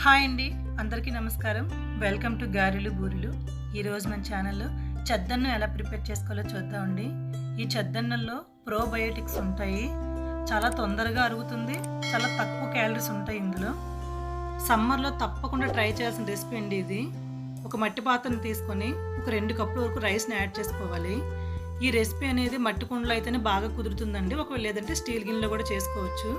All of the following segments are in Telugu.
హాయ్ అండి. అందరికీ నమస్కారం. వెల్కమ్ టు గారెలు, బూరెలు. ఈరోజు మన ఛానల్‌లో చెద్దన్నం ఎలా ప్రిపేర్ చేసుకోవాలో చూద్దామండి. ఈ చెద్దన్నంలో ప్రోబయోటిక్స్ ఉంటాయి. చాలా తొందరగా అరుగుతుంది. చాలా తక్కువ క్యాలరీస్ ఉంటాయి ఇందులో. సమ్మర్‌లో తప్పకుండా ట్రై చేయాల్సిన రెసిపీ అండి ఇది. ఒక మట్టి పాత్రను తీసుకొని ఒక 2 కప్పుల వరకు రైస్‌ని యాడ్ చేసుకోవాలి. ఈ రెసిపీ అనేది మట్టి కుండలో అయితేనే బాగా కుదురుతుందండి. ఒకవేళ లేదంటే స్టీల్ గిన్నెలో కూడా చేసుకోవచ్చు.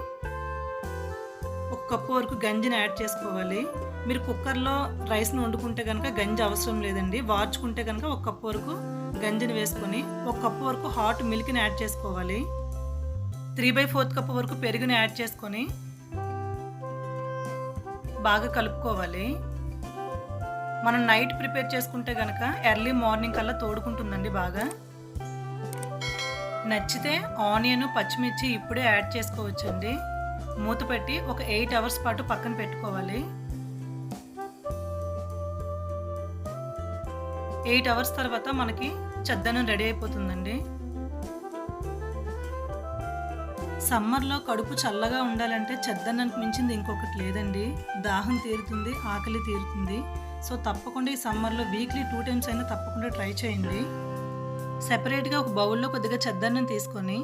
ఒక కప్పు వరకు గంజిని యాడ్ చేసుకోవాలి. మీరు కుక్కర్‌లో రైస్‌ని వండుకుంటే గనక గంజి అవసరం లేదండి. వార్చుకుంటే గనక ఒక కప్పు వరకు గంజిని వేసుకొని, ఒక కప్పు వరకు హాట్ మిల్క్‌ని యాడ్ చేసుకోవాలి. 3/4 కప్పు వరకు పెరుగుని యాడ్ చేసుకొని బాగా కలుపుకోవాలి. మనం నైట్ ప్రిపేర్ చేసుకుంటే గనక ఎర్లీ మార్నింగ్ కల్లా తోడుకుంటుందండి బాగా. నచ్చితే ఆనియన్, పచ్చిమిర్చి ఇప్పుడే యాడ్ చేసుకోవచ్చండి. మూత పెట్టి ఒక 8 అవర్స్ పాటు పక్కన పెట్టుకోవాలి. 8 అవర్స్ తర్వాత మనకి చెద్దన్నం రెడీ అయిపోతుందండి. సమ్మర్‌లో కడుపు చల్లగా ఉండాలంటే చెద్దన్నానికి మించింది ఇంకొకటి లేదండి. దాహం తీరుతుంది, ఆకలి తీరుతుంది. సో తప్పకుండా ఈ సమ్మర్‌లో వీక్లీ 2 టైమ్స్ అయినా తప్పకుండా ట్రై చేయండి. సెపరేట్‌గా ఒక బౌల్‌లో కొద్దిగా చెద్దన్నం తీసుకొని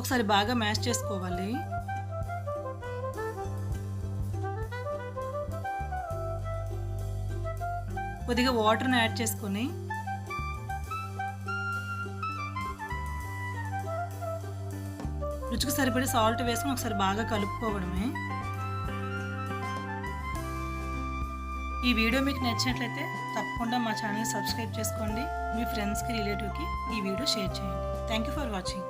ఒకసారి బాగా మ్యాష్ చేసుకోవాలి. కొద్దిగా వాటర్‌ని యాడ్ చేసుకొని రుచికి సరిపడే సాల్ట్ వేసుకొని ఒకసారి బాగా కలుపుకోవడమే. ఈ వీడియో మీకు నచ్చినట్లయితే తప్పకుండా మా ఛానల్‌ని సబ్స్క్రైబ్ చేసుకోండి. మీ ఫ్రెండ్స్‌కి, రిలేటివ్‌కి ఈ వీడియో షేర్ చేయండి. Thank you for watching.